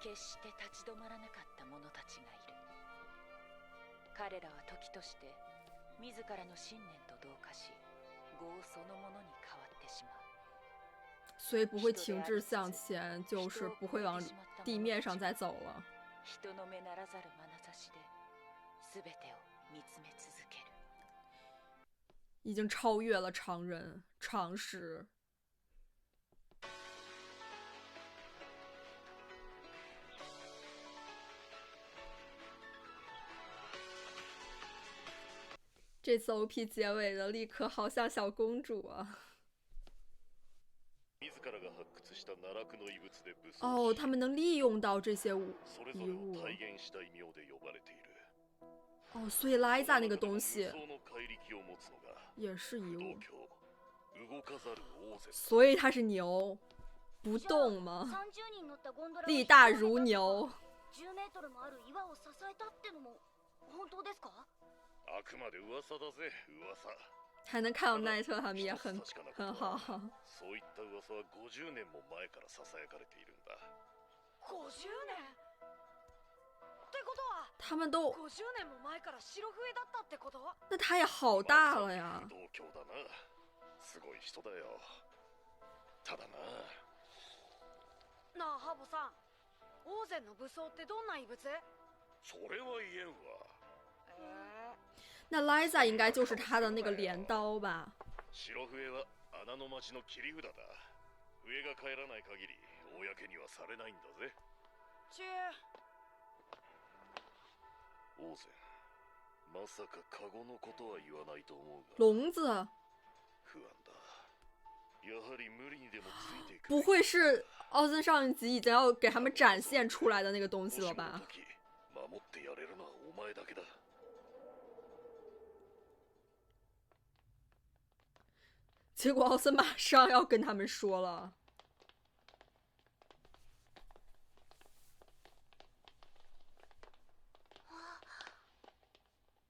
決して立ち止まらなかった者たちがいる。彼らは時として自らの信念と同化し、業そのものに変わってしまう。所以不会停滞向前，就是不会往地面上再走了。人の目ならざる眼差しで全てを見つめ続ける。已经超越了常人常识。这次 OP 结尾的立刻好像小公主啊！哦，他们能利用到这些遗物。哦，所以莱萨那个东西也是遗物，所以它是牛，不动吗？力大如牛。还能看到奈特他们也很好。そういった噂は50年も前からささやかれているんだ。50年？ってことは他们都50年も前から白笛だったってこと？那他也好大了呀。同郷だな。すごい人だよ。ただな。なあハボさん、王翦の武装ってどんな遺物？それは言えんわ。那莱萨应该就是他的那个镰刀吧？白笛は穴の町の切り札だ。笛が帰らない限り公にはされないんだぜ。王翦、まさかカゴのことは言わないと思うが。笼子？不安だ。やはり無理にでもついていく。不会是奥森上一集已经要给他们展现出来的那个东西了吧？守ってやれるのはお前だけだ。结果奥森马上要跟他们说了。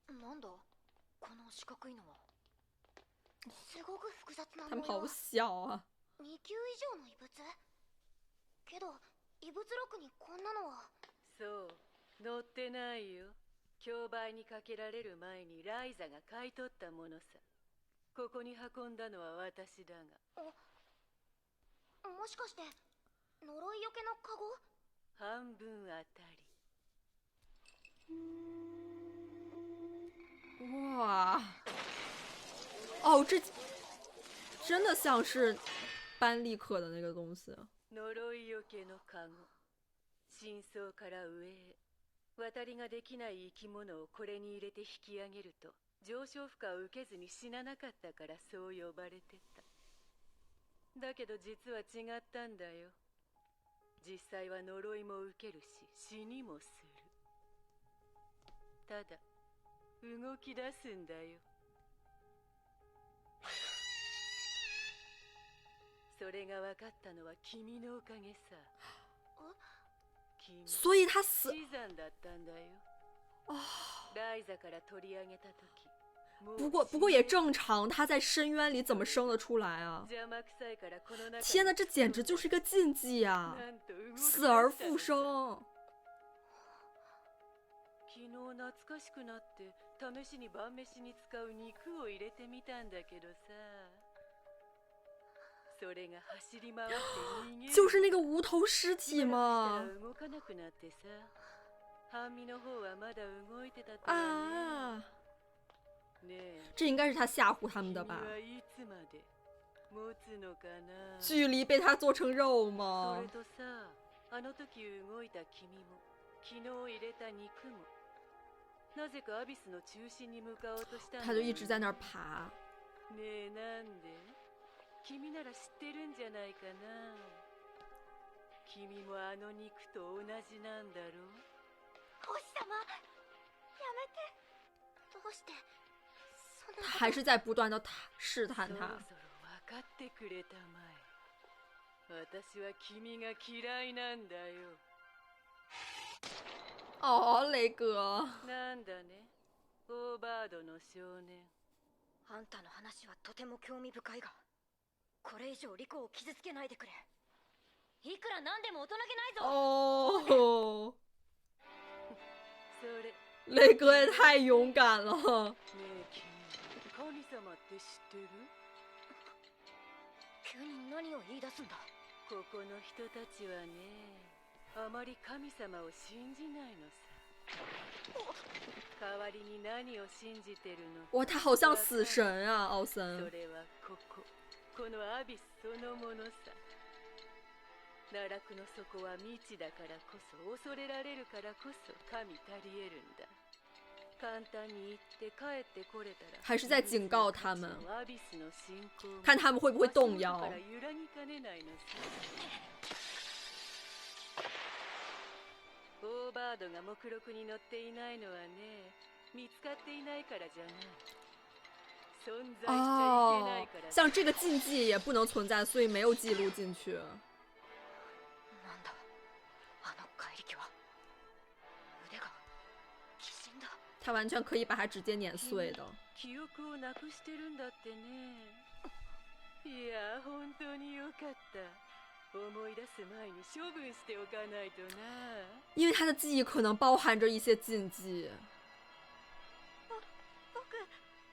なんだこの四角いのは。すごく複雑な模様。他们好小啊。2級以上の遺物？けど遺物録にこんなのは。そう、載ってないよ。競売にかけられる前にライザが買い取ったものさ。ここに運んだのは私だが。もしかして呪いよけのカゴ？半分あたり。哇！哦，这真的像是班利克的那个东西。呪いよけのカゴ。深層から上へ。渡りができない生き物をこれに入れて引き上げると。上昇負荷を受けずに死ななかったからそう呼ばれてた。だけど実は違ったんだよ。実際は呪いも受けるし死にもする。ただ動き出すんだよ。それが分かったのは君のおかげさ。所以他死。死産だったんだよ。ライザから取り上げた時。不过也正常，他在深渊里怎么生得出来啊？天哪，这简直就是一个禁忌啊！死而复生。昨日懐かしくなって試しに晩飯に使う肉を入れてみたんだけどさ。それが走り回って逃げる。就是那个无头尸体吗？動かなくなってさ。半身の方はまだ動いてたと啊。这应该是他吓唬他们的吧？距离被他做成肉吗？他就一直在那儿爬。君なら知ってるんじゃないかな。君もあの肉と同じなんだろう。星様、やめて。どうして？他还是在不断的试探他。そろそろ分かってくれたまえ。私は君が嫌いなんだよ。哦，雷哥。なんだね、オーバードの少年。あんたの話はとても興味深いが、これ以上リコを傷つけないでくれ。いくらなんでも大人げないぞ。哦，それ雷哥也太勇敢了。ねえ君、神様って知ってる？急に何を言い出すんだ。ここの人たちはね、あまり神様を信じないのさ。代わりに何を信じてるの？哇，他好像死神啊，奥そ森。れはこのアビスそのものさ。奈落の底は未知だからこそ、恐れられるからこそ神たり得るんだ。簡単に言って帰ってこれたら、还是在警告他们，アビスの信仰も看他们会不会动摇足元から揺らぎかねないのさ。オーバードが目録に載っていないのはね、見つかっていないからじゃない。存在しちゃいけない哦から。，像这个禁忌也不能存在，所以没有记录进去。なんだあの怪力は。腕が鬼神だ。他完全可以把它直接碾碎的。記憶をなくしてるんだってね。いや、本当によかった。思い出す前に処分しておかないとな。因为他的记忆可能包含着一些禁忌。僕、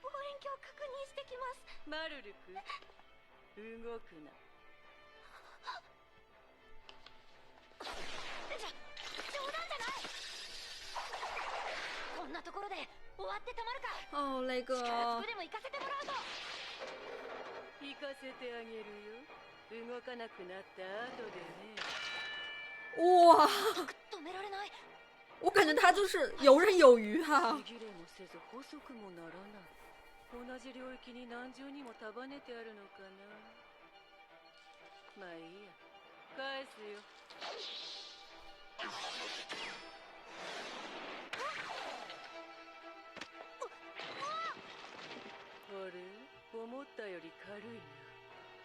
望遠鏡確認してきます。マルルク、動くな。冗談じゃない。こんなところで終わってたまるか。哦，雷哥，力ずくでも行かせてもらうぞ。行かせてあげるよ。動かなくなった後でね。哇，止められない。我感觉他就是游刃有余啊。ちぎれもせず細くもならない。同じ領域に何重にも束ねてあるのかな。まあいいや、返すよ。あれ、思ったより軽いな。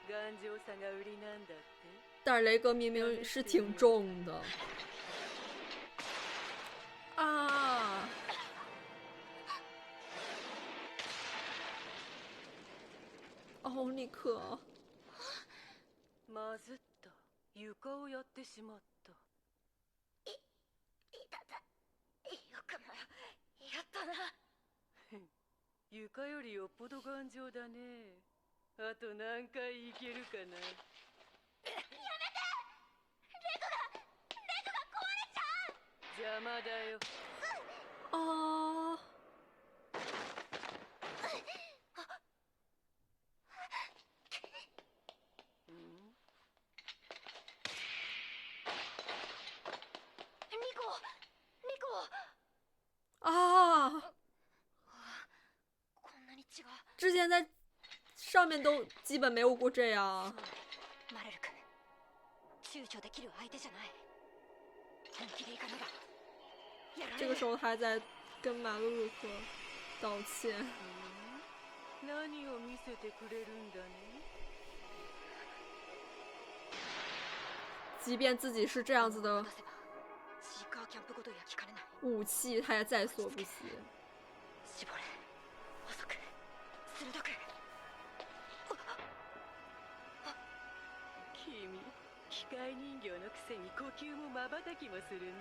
頑丈さが売りなんだって。但是雷哥明明是挺重的。啊！奥尼克，まずった。床をやってしまった。いたた。よくもやったな。床よりよっぽど頑丈だね。あと何回いけるかな。やめて。レグが壊れちゃう。邪魔だよ。啊！リコ。啊！こんなに違う。之前在上面都基本没有过这样。マルル君、躊躇できる相手じゃない。本気でいかなきゃ。这个时候他还在跟马路鲁克道歉。何を見せてくれるんだね。即便自己是这样子的武器，他也在所不惜。君、機械人形のくせに呼吸も瞬きもするね。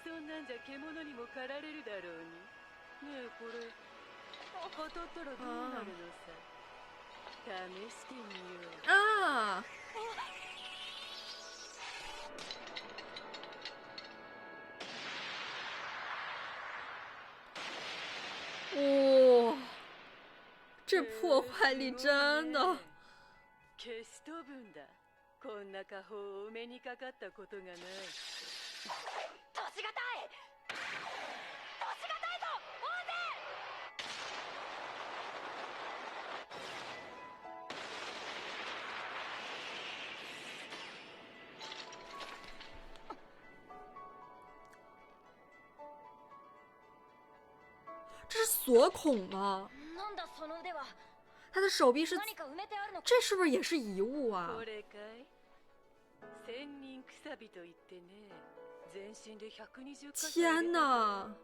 そんなんじゃ獣にも狩られるだろうに。ねえ、これ当たったらどうなるのさ。試してみよう。啊！哇、这破坏力真的。消し飛ぶんだ。こんな家宝をお目にかかったことがない。年がたいぞ、大这是锁孔吗？なんだその腕は。他的手臂是，何か埋めてあるのか。这是不是也是遺物啊？これかい？千人くさびと言ってね、全身で120箇所。天哪！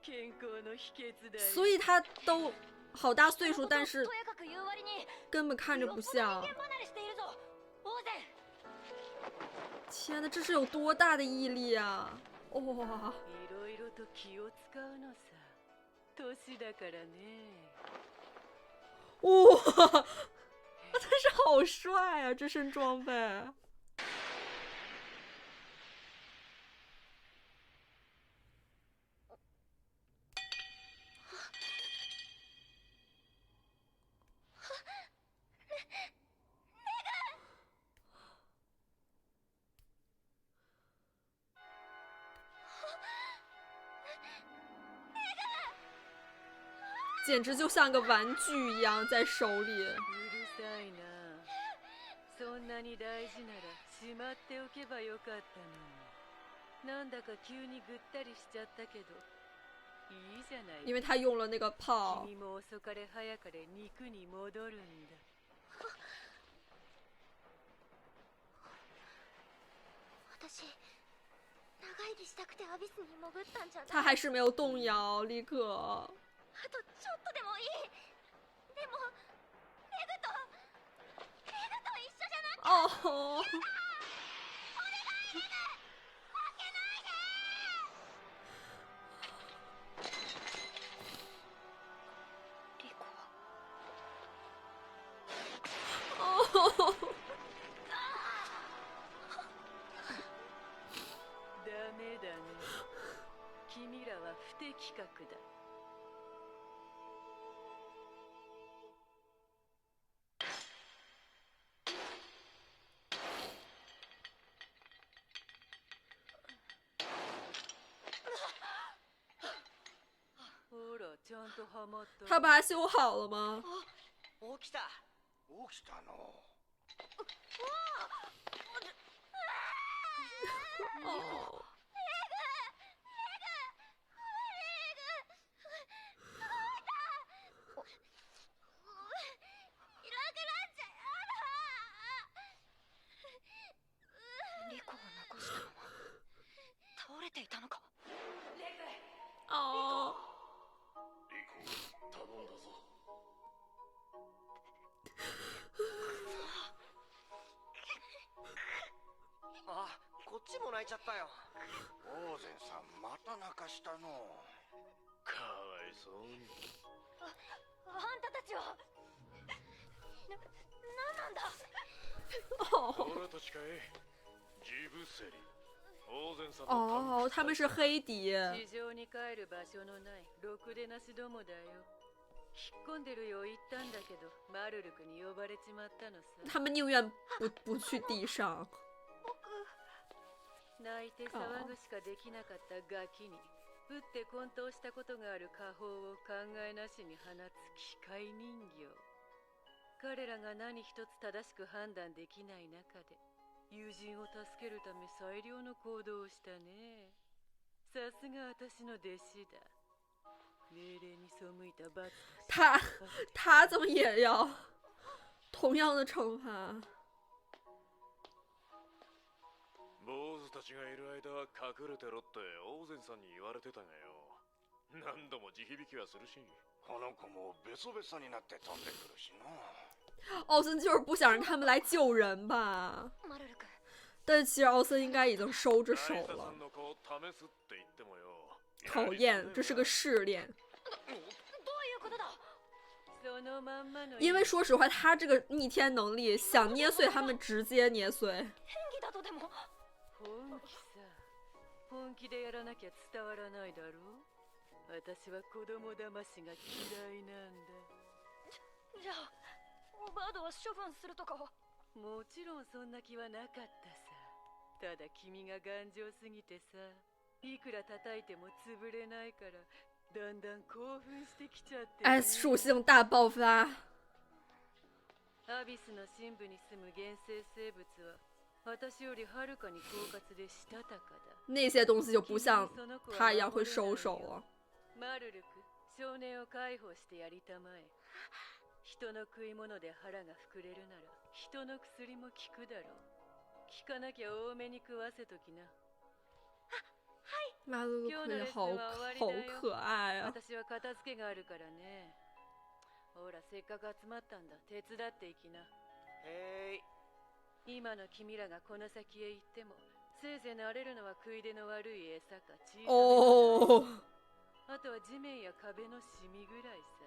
健康の秘訣だよ。所以他都好大岁数，但是とやかく言う割に根本看着不像。人間離れしているぞ、大勢。天呐，这是有多大的毅力啊！哇！哇！但是好帅啊，这身装备。简直就像个玩具一样在手里。因为他用了那个炮。他还是没有动摇，立刻。あとちょっとでもいい。でもメグと一緒じゃなきゃ。哦。お願いメグ、負けないで。リコ。哦。ダメだね。君らは不適格だ。他把它修好了吗？起きたの。哦。リコを残したまま倒れていたのか。哦。頼んだぞ。あ、こっちも泣いちゃったよ。オーゼンさんまた泣かしたの。かわいそうに。あんたたちはなんなんだ。俺たちかい。ジブセリ。哦，他们是黑敌。地上に帰る場所のないろくでなしどもだよ。引っ込んでるよ言ったんだけど、マルルクに呼ばれちまったのさ。他们宁願不去地上。泣いて騒ぐしかできなかったガキに、打って混沌したことがある家宝を考えなしに放つ機械人形。彼らが何一つ正しく判断できない中で、友人を助けるため最良の行動をしたね。さすが私の弟子だ。命令に背いた罰。他怎么也要同样的惩罚？坊主たちがいる間は隠れてろってオーゼンさんに言われてたがよ。何度も地響きはするし。この子もベソベソになって飛んでくるしな。奥森就是不想让他们来救人吧？但其实奥森应该已经收着手了。考验，这是个试炼。因为说实话，他这个逆天能力，想捏碎他们直接捏碎。本気でやらなきゃ伝わらないだろう。私は子供騙しが嫌いなんだ。じゃあオーバードは処分するとかは。もちろんそんな気はなかったさ。ただ君が頑丈すぎてさ、いくら叩いても潰れないから、だんだん興奮してきちゃって、ね。S 属性大爆发。アビスの深部に住む原生生物は。私よりはるかに狡猾でしたたかだ。那些东西就不像他一样会收手了。マルルク、少年を解放してやりたまえ。人の食い物で腹が膨れるなら、人の薬も効くだろう。効かなきゃ多めに食わせときな。はい。マルルク好可愛啊。私は片付けがあるからね。ほら、せっかく集まったんだ。手伝っていきな。へい。今の君らがこの先へ行ってもせいぜい慣れるのは食い出の悪い餌か小さめ哦，あとは地面や壁のシミぐらいさ。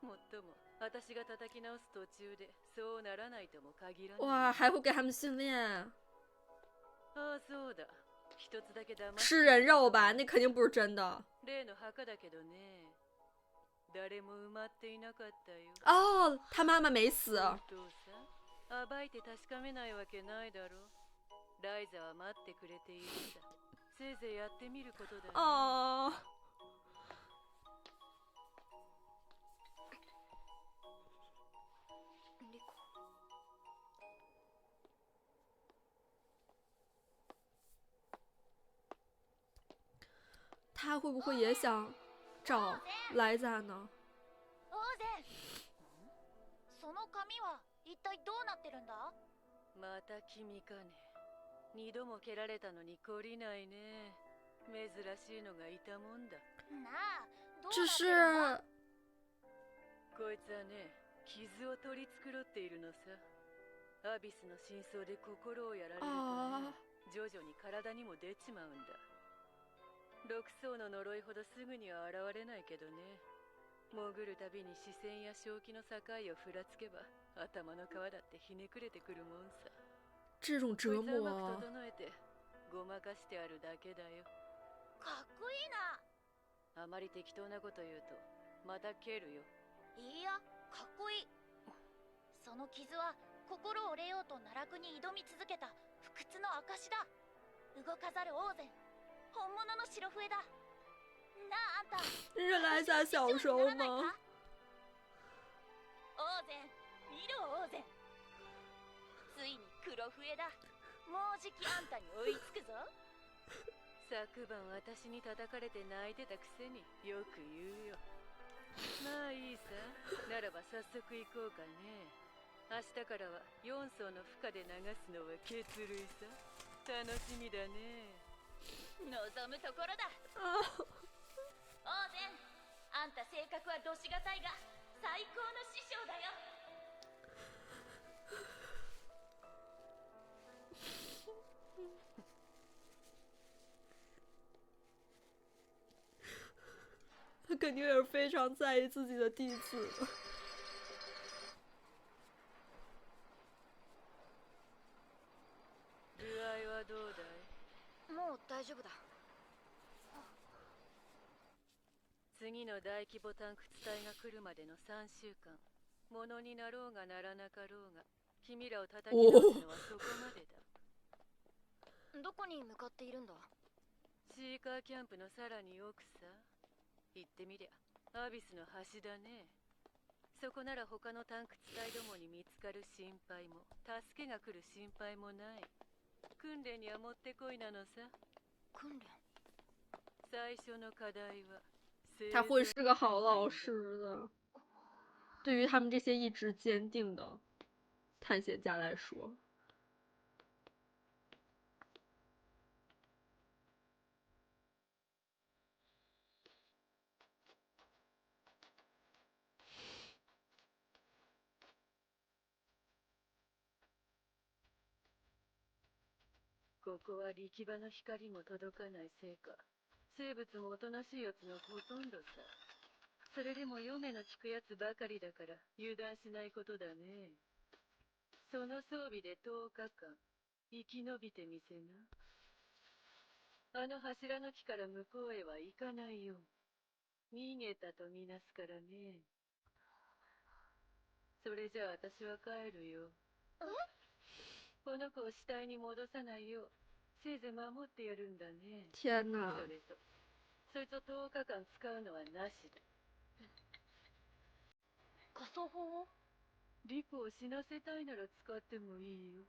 もっとも私が叩き直す途中でそうならないとも限らない。哇，还会给他们训练，ああそうだ。一つだけ騙吃人肉吧？那肯定不是真的。例の墓だけどね。誰も埋まっていなかったよ。哦，他妈妈没死。本当さ。暴いて確かめないわけないだろ。ライザは待ってくれているんだ。せいぜいやってみることだね。哦，リコ。他会不会也想找莱扎呢？オーゼン、その髪は一体どうなってるんだ？また君かね。二度も蹴られたのに懲りないね。珍しいのがいたもんだ。なあ、どうな这ってるんだ？是こいつはね、傷を取り繕っているのさ。アビスの真相で心をやられるとね、徐々に体にも出ちまうんだ。六層の呪いほどすぐには現れないけどね。潜るたびに視線や正気の境をふらつけば、頭の皮だってひねくれてくるもんさ。这种折こいつはうま磨く。整えてごまかしてあるだけだよ。かっこいいな。あまり適当なこと言うとまた蹴るよ。いいや、かっこいい。その傷は心折れようと奈落に挑み続けた不屈の証だ。動かざるオーゼン、本物の白笛だ。なあ、あんた这是莱扎小时候吗？オーゼン、見ろオーゼン、ついに黒笛だ。もうじきあんたに追いつくぞ。昨晩私に叩かれて泣いてたくせによく言うよ。まあいいさ。ならば早速行こうかね。明日からは4層の負荷で流すのは血類さ。楽しみだね。望むところだ。啊，オーゼン、あんた性格はどしがたいが最高の師匠だよ。他肯定也是非常在意自己的弟子。具合はどうだい？もう大丈夫だ。次の大規模タンク地帯が来るまでの3週間、ものになろうがならなかろうが、君らを叩き直すのはそこまでだ。どこに向かっているんだ？シーカーキャンプのさらに奥さ。行ってみりゃアビスの端だね。そこなら他のタンク地帯どもに見つかる心配も助けが来る心配もない。訓練にはもってこいなのさ。訓練？最初の課題は他会是个好老师的，对于他们这些意志坚定的探险家来说。ここは力場の光も届かないせいか、生物もおとなしいやつのほとんどさ。それでも読めの効くやつばかりだから油断しないことだね。その装備で10日間生き延びてみせな。あの柱の木から向こうへは行かないよ。逃げたとみなすからね。それじゃあ私は帰るよ。この子を死体に戻さないようせいぜい守ってやるんだね。天哪！それとそいつを10日間使うのはなしだ。仮想法を？リコを死なせたいなら使ってもいいよ。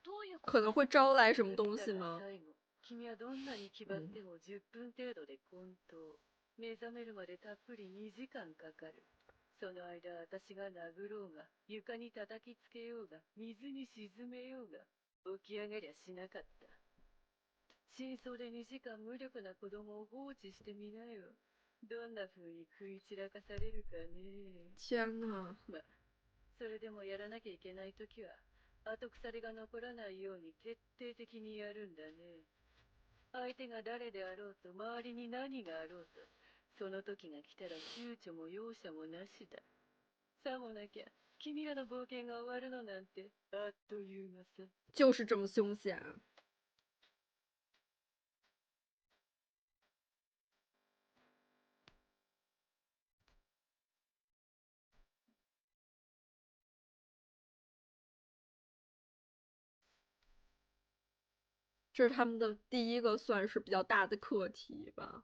どういうこと？可能会招来什么东西だから吗？最後、君はどんなに気張っても10分程度で混沌。目覚めるまでたっぷり2時間かかる。その間私が殴ろうが、床に叩きつけようが、水に沈めようが、起き上がりゃしなかった。真相で2時間無力な子供を放置してみなよ。どんな風に食い散らかされるかね。天哪！ま、それでもやらなきゃいけないときは、後腐れが残らないように徹底的にやるんだね。相手が誰であろうと周りに何があろうと、その時が来たら躊躇も容赦もなしだ。さもなきゃ君らの冒険が終わるのなんてあっという間さ。就是这么凶险。这是他们的第一个算是比较大的课题吧。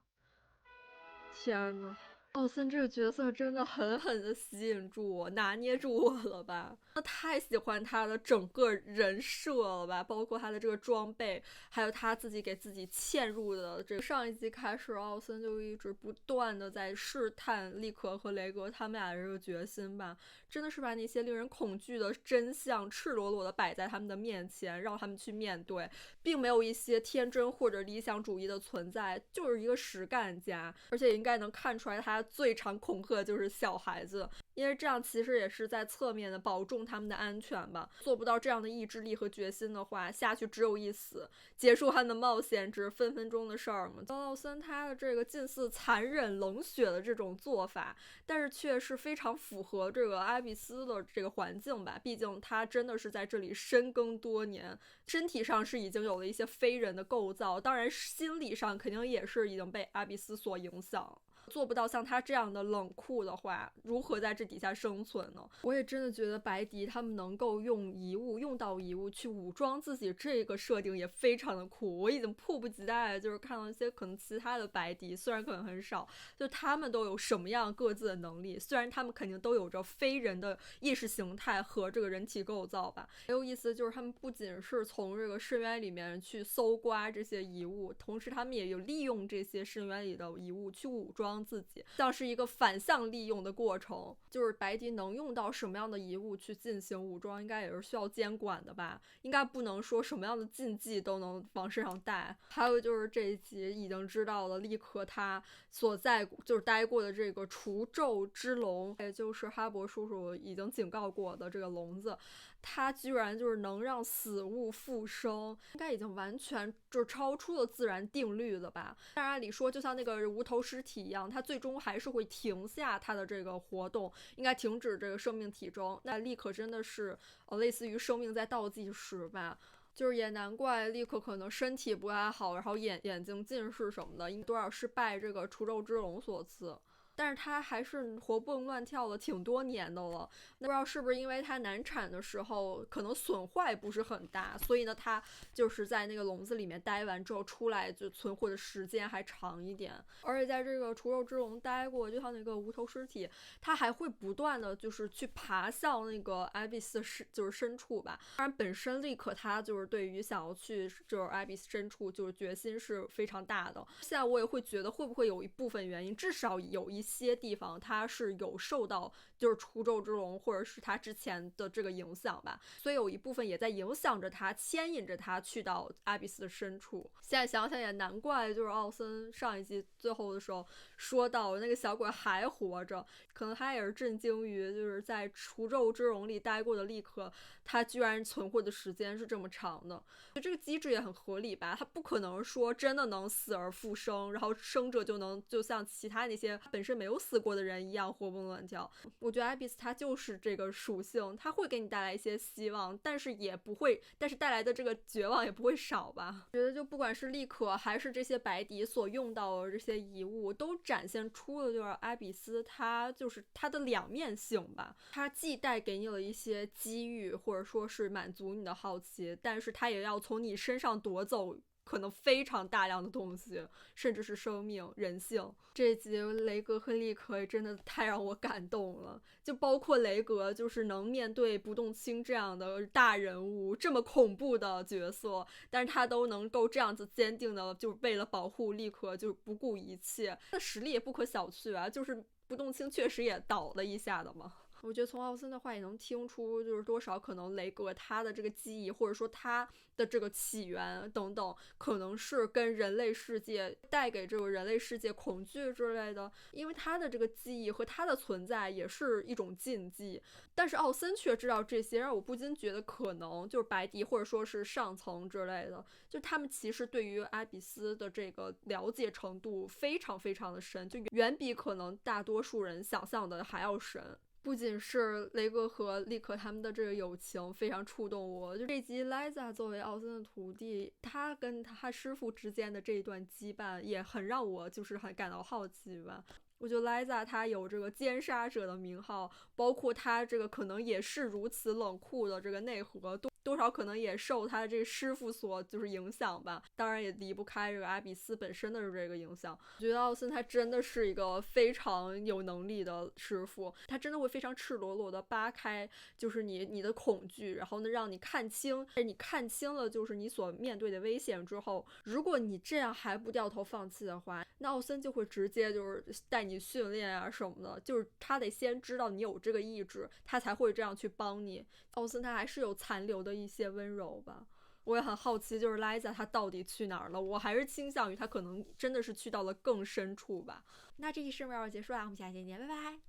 天呐，奥森这个角色真的狠狠的吸引住我，拿捏住我了吧？我太喜欢他的整个人设了吧，包括他的这个装备，还有他自己给自己嵌入的这个。上一集开始，奥森就一直不断的在试探利可和雷格他们俩的这个决心吧，真的是把那些令人恐惧的真相赤裸裸的摆在他们的面前，让他们去面对，并没有一些天真或者理想主义的存在，就是一个实干家，而且应该能看出来他最常恐吓就是小孩子，因为这样其实也是在侧面的保重他们的安全吧。做不到这样的意志力和决心的话，下去只有一死，结束他们的冒险只是分分钟的事儿嘛。奥森他的这个近似残忍冷血的这种做法，但是却是非常符合这个阿比斯的这个环境吧，毕竟他真的是在这里深耕多年，身体上是已经有了一些非人的构造，当然心理上肯定也是已经被阿比斯所影响。做不到像他这样的冷酷的话，如何在这底下生存呢？我也真的觉得白迪他们能够用到遗物去武装自己，这个设定也非常的酷。我已经迫不及待了，就是看到一些可能其他的白迪，虽然可能很少，就他们都有什么样各自的能力，虽然他们肯定都有着非人的意识形态和这个人体构造吧。很有意思，就是他们不仅是从这个深渊里面去搜刮这些遗物，同时他们也有利用这些深渊里的遗物去武装自己，像是一个反向利用的过程。就是白迪能用到什么样的遗物去进行武装，应该也是需要监管的吧，应该不能说什么样的禁忌都能往身上带。还有就是这一集已经知道了利可他所在就是待过的这个除咒之笼，也就是哈勃叔叔已经警告过的这个笼子，它居然就是能让死物复生，应该已经完全就超出了自然定律了吧。但按理说就像那个无头尸体一样，它最终还是会停下它的这个活动，应该停止这个生命体征。那利可真的是类似于生命在倒计时吧。就是也难怪利可可能身体不太好，然后眼睛近视什么的，多少是拜这个除咒之龙所赐。但是他还是活蹦乱跳了挺多年的了，那不知道是不是因为他难产的时候可能损坏不是很大，所以呢他就是在那个笼子里面待完之后出来就存活的时间还长一点。而且在这个除咒之笼待过，就像那个无头尸体，他还会不断的就是去爬向那个艾比斯就是深处吧。当然本身利可他就是对于想要去就是艾比斯深处就是决心是非常大的。现在我也会觉得会不会有一部分原因，至少有一些地方它是有受到就是除咒之龙或者是他之前的这个影响吧，所以有一部分也在影响着他，牵引着他去到阿比斯的深处。现在想想也难怪，就是奥森上一集最后的时候说到那个小鬼还活着，可能他也是震惊于就是在除咒之龙里待过的利可，他居然存活的时间是这么长的。就这个机制也很合理吧，他不可能说真的能死而复生，然后生者就能就像其他那些本身没有死过的人一样活蹦乱跳。我觉得艾比斯他就是这个属性，他会给你带来一些希望，但是带来的这个绝望也不会少吧。我觉得就不管是利可还是这些白迪所用到的这些遗物，都展现出了就是艾比斯他就是他的两面性吧。他既带给你了一些机遇或者说是满足你的好奇，但是他也要从你身上夺走可能非常大量的东西，甚至是生命、人性。这集雷格和利可真的太让我感动了，就包括雷格就是能面对不动清这样的大人物，这么恐怖的角色，但是他都能够这样子坚定的就为了保护利可就不顾一切，他的实力也不可小觑啊，就是不动清确实也倒了一下的嘛。我觉得从奥森的话也能听出，就是多少可能雷格他的这个记忆，或者说他的这个起源等等，可能是跟人类世界带给这个人类世界恐惧之类的，因为他的这个记忆和他的存在也是一种禁忌。但是奥森却知道这些，让我不禁觉得可能就是白迪或者说是上层之类的，就他们其实对于阿比斯的这个了解程度非常非常的深，就远比可能大多数人想象的还要深。不仅是雷格和利克他们的这个友情非常触动我，就这集莱萨作为奥森的徒弟，他跟他师傅之间的这一段羁绊也很让我就是很感到好奇吧。我觉得莱萨他有这个奸杀者的名号，包括他这个可能也是如此冷酷的这个内核，多少可能也受他的这个师傅所就是影响吧，当然也离不开这个阿比斯本身的这个影响。我觉得奥森他真的是一个非常有能力的师傅，他真的会非常赤裸裸的扒开就是你的恐惧，然后呢让你看清，你看清了就是你所面对的危险之后，如果你这样还不掉头放弃的话，那奥森就会直接就是带你训练啊什么的，就是他得先知道你有这个意志，他才会这样去帮你。奥森他还是有残留的一些温柔吧。我也很好奇，就是莱萨他到底去哪儿了？我还是倾向于他可能真的是去到了更深处吧。那这期视频要结束了，我们下期见，拜拜。